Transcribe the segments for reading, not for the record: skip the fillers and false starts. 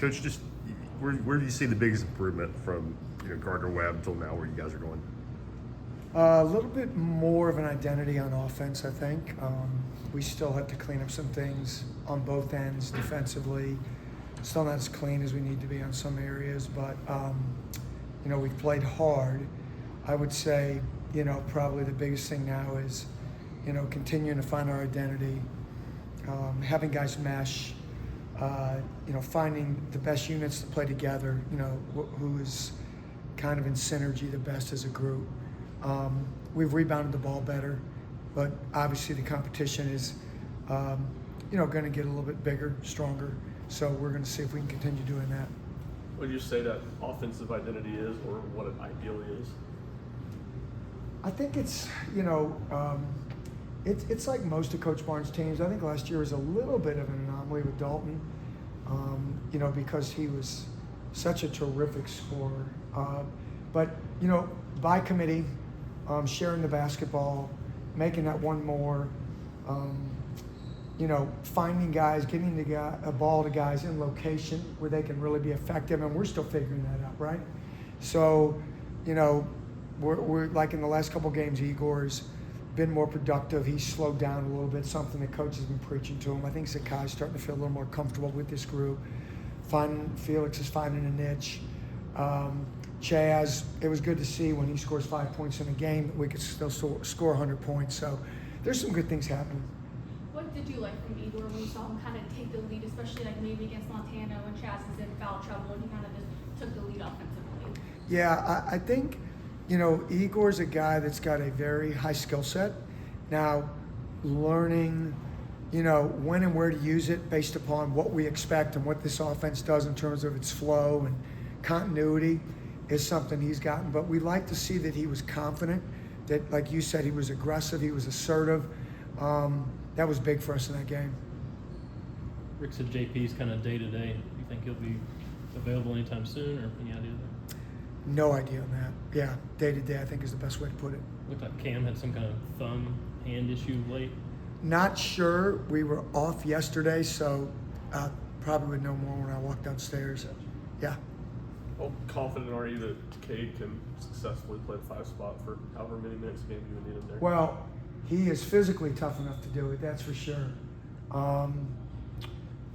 Coach, just where do you see the biggest improvement from Gardner Webb till now, where you guys are going? A little bit more of an identity on offense, I think. We still have to clean up some things on both ends defensively. Still not as clean as we need to be on some areas, but we've played hard. I would say, probably the biggest thing now is, continuing to find our identity, having guys mesh, finding the best units to play together, who is kind of in synergy the best as a group. We've rebounded the ball better, but obviously the competition is, going to get a little bit bigger, stronger. So we're going to see if we can continue doing that. What do you say that offensive identity is, or what it ideally is? I think it's, it's like most of Coach Barnes' teams. I think last year was a little bit of an anomaly with Dalton, because he was such a terrific scorer. But by committee, sharing the basketball, making that one more, finding guys, getting a ball to guys in location where they can really be effective, and we're still figuring that out, right? So, we're like in the last couple games, Igor's been more productive. He's slowed down a little bit, something that coach has been preaching to him. I think Zakai's starting to feel a little more comfortable with this group. Felix is finding a niche. Chaz, it was good to see when he scores 5 points in a game that we could still score 100 points. So there's some good things happening. What did you like from Igor when you saw him kind of take the lead, especially like maybe against Montana when Chaz is in foul trouble and he kind of just took the lead offensively? Yeah, I think, Igor's a guy that's got a very high skill set. Now, learning, when and where to use it based upon what we expect and what this offense does in terms of its flow and continuity is something he's gotten. But we like to see that he was confident, that, like you said, he was aggressive, he was assertive. That was big for us in that game. Rick said JP's kind of day-to-day. Do you think he'll be available anytime soon, or any idea there? No idea on that. Yeah, day-to-day I think is the best way to put it. Looked like Cam had some kind of thumb hand issue late. Not sure. We were off yesterday, so I probably would know more when I walk downstairs. Yeah. How confident are you that Cade can successfully play the 5 spot for however many minutes a game you would need him there? Well, he is physically tough enough to do it, that's for sure.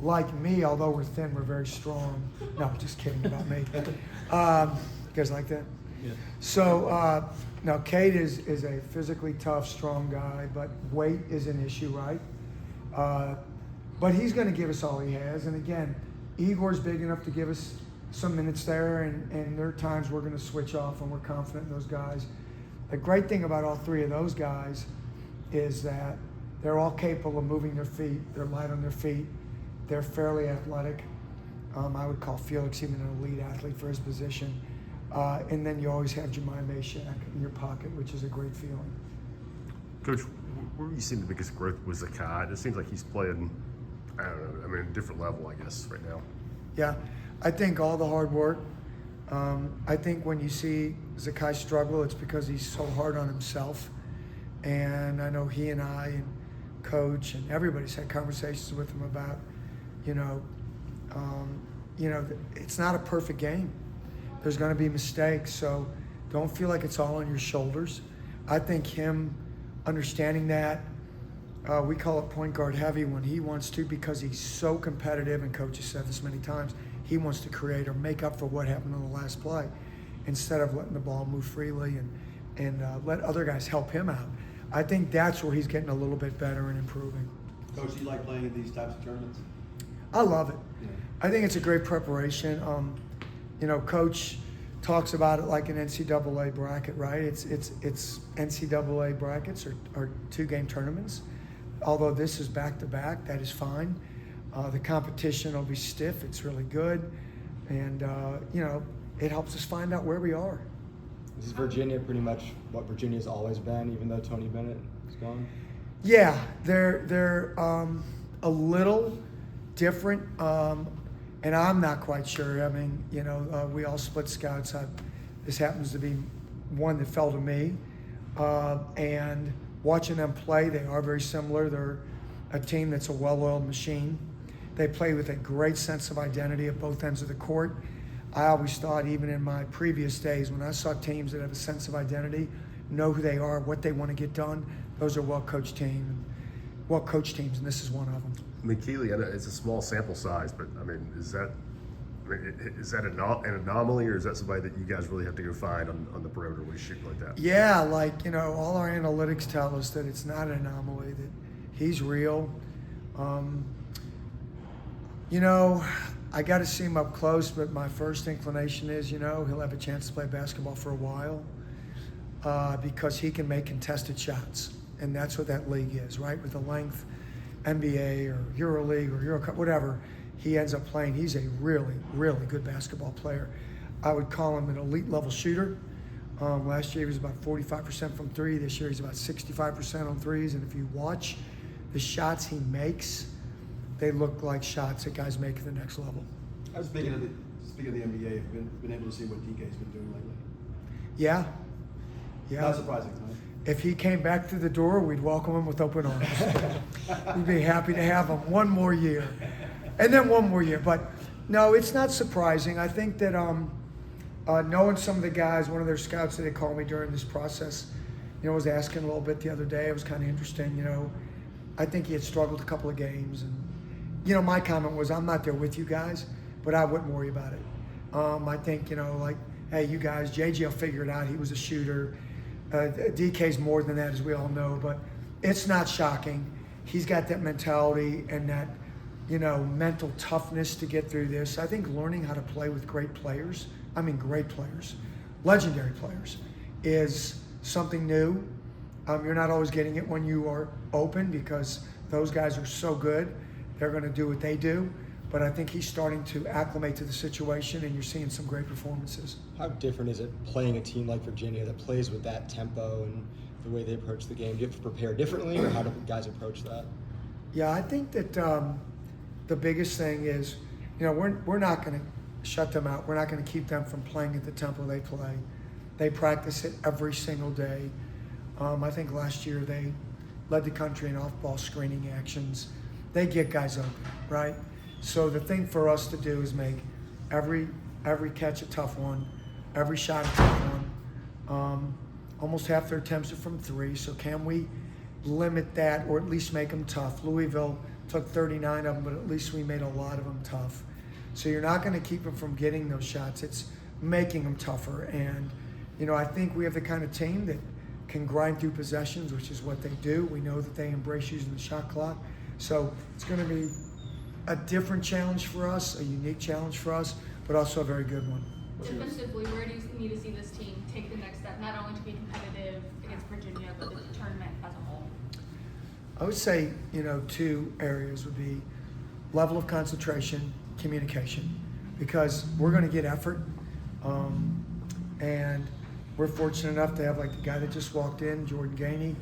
Like me, although we're thin, we're very strong. No, just kidding about me. You guys like that? Yeah. So, now Cade is a physically tough, strong guy, but weight is an issue, right? But he's going to give us all he has. And again, Igor's big enough to give us some minutes there, and there are times we're going to switch off, and we're confident in those guys. The great thing about all three of those guys is that they're all capable of moving their feet. They're light on their feet. They're fairly athletic. I would call Felix even an elite athlete for his position. And then you always have Jemai Meshack in your pocket, which is a great feeling. Coach, where you seen the biggest growth was Zakai? It seems like he's playing, I don't know, a different level, I guess, right now. Yeah, I think all the hard work. I think when you see Zakai struggle, it's because he's so hard on himself. And I know he and I and Coach and everybody's had conversations with him about, it's not a perfect game. There's going to be mistakes, so don't feel like it's all on your shoulders. I think him understanding that, we call it point guard heavy when he wants to, because he's so competitive, and Coach has said this many times, he wants to create or make up for what happened on the last play instead of letting the ball move freely and let other guys help him out. I think that's where he's getting a little bit better and improving. Coach, do you like playing in these types of tournaments? I love it. Yeah. I think it's a great preparation. Coach talks about it like an NCAA bracket, right? It's NCAA brackets are 2-game tournaments. Although this is back-to-back, that is fine. The competition will be stiff. It's really good. And, it helps us find out where we are. Is Virginia pretty much what Virginia's always been, even though Tony Bennett is gone? Yeah, they're a little different, and I'm not quite sure. I mean, we all split scouts. This happens to be one that fell to me, and watching them play, they are very similar. They're a team that's a well-oiled machine. They play with a great sense of identity at both ends of the court. I always thought, even in my previous days, when I saw teams that have a sense of identity, know who they are, what they want to get done, those are well-coached teams, and this is one of them. I mean, Keeley, I know it's a small sample size, but I mean, is that an anomaly, or is that somebody that you guys really have to go find on the perimeter when you shoot like that? Yeah, like, you know, all our analytics tell us that it's not an anomaly, that he's real. You know, I got to see him up close, but my first inclination is, you know, he'll have a chance to play basketball for a while because he can make contested shots. And that's what that league is, right? With the length, NBA or EuroLeague or Euro Cup, whatever, he ends up playing. He's a really, really good basketball player. I would call him an elite level shooter. Last year he was about 45% from three. This year he's about 65% on threes. And if you watch the shots he makes, they look like shots that guys make at the next level. I was speaking of the NBA, have been able to see what DK's been doing lately. Yeah. Not surprising, huh? If he came back through the door, we'd welcome him with open arms. We'd be happy to have him one more year. And then one more year. But no, it's not surprising. I think that knowing some of the guys, one of their scouts that they called me during this process, you know, was asking a little bit the other day. It was kind of interesting, you know. I think he had struggled a couple of games. And, you know, my comment was, I'm not there with you guys, but I wouldn't worry about it. I think, you know, like, hey, you guys, JJ will figure it out. He was a shooter. DK's more than that, as we all know, but it's not shocking. He's got that mentality and that, you know, mental toughness to get through this. I think learning how to play with great players, legendary players, is something new. You're not always getting it when you are open because those guys are so good. They're going to do what they do. But I think he's starting to acclimate to the situation, and you're seeing some great performances. How different is it playing a team like Virginia that plays with that tempo and the way they approach the game? Do you have to prepare differently, or how do guys approach that? Yeah, I think that the biggest thing is, you know, we're not going to shut them out. We're not going to keep them from playing at the tempo they play. They practice it every single day. I think last year they led the country in off-ball screening actions. They get guys open, right? So the thing for us to do is make every catch a tough one, every shot a tough one. Almost half their attempts are from three, so can we limit that or at least make them tough? Louisville took 39 of them, but at least we made a lot of them tough. So you're not going to keep them from getting those shots. It's making them tougher. And, you know, I think we have the kind of team that can grind through possessions, which is what they do. We know that they embrace using the shot clock. So it's going to be a different challenge for us, a unique challenge for us, but also a very good one. Defensively, where do you need to see this team take the next step, not only to be competitive against Virginia, but the tournament as a whole? I would say, you know, two areas would be level of concentration, communication, because we're going to get effort, and we're fortunate enough to have like the guy that just walked in, Jordan Gainey,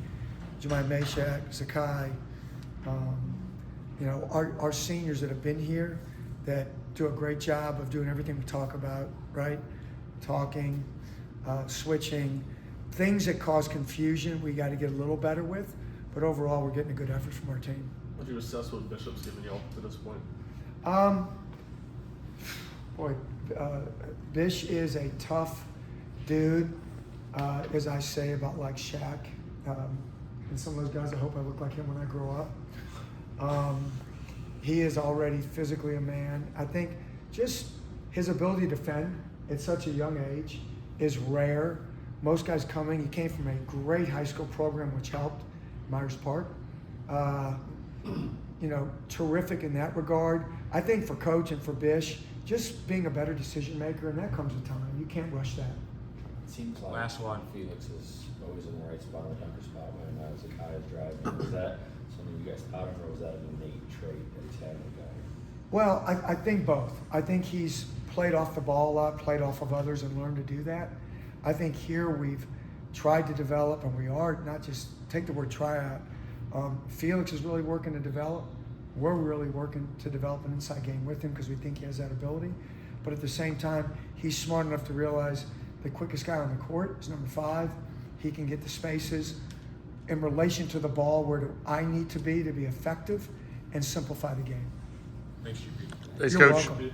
Jemai Meshach, Zakai, you know, our seniors that have been here that do a great job of doing everything we talk about, right? Talking, switching, things that cause confusion we got to get a little better with, but overall we're getting a good effort from our team. What do you assess what Bishop's giving y'all to this point? Bish is a tough dude, as I say about like Shaq, and some of those guys, I hope I look like him when I grow up. He is already physically a man. I think just his ability to defend at such a young age is rare. Most guys coming, he came from a great high school program, which helped, Myers Park. You know, terrific in that regard. I think for Coach and for Bish, just being a better decision maker, and that comes with time. You can't rush that. It seems like Last one. Felix is always in the right spot, or dunker spot when Zakai is driving. Was that something you guys taught him, or was that an innate trait that he's had with guy? Well, I think both. I think he's played off the ball a lot, played off of others, and learned to do that. I think here we've tried to develop, and we are, not just take the word try out. Felix is really working to develop. We're really working to develop an inside game with him because we think he has that ability. But at the same time, he's smart enough to realize the quickest guy on the court is number 5. He can get the spaces in relation to the ball. Where do I need to be effective and simplify the game? Thanks, GP. Thanks, You're Coach. welcome.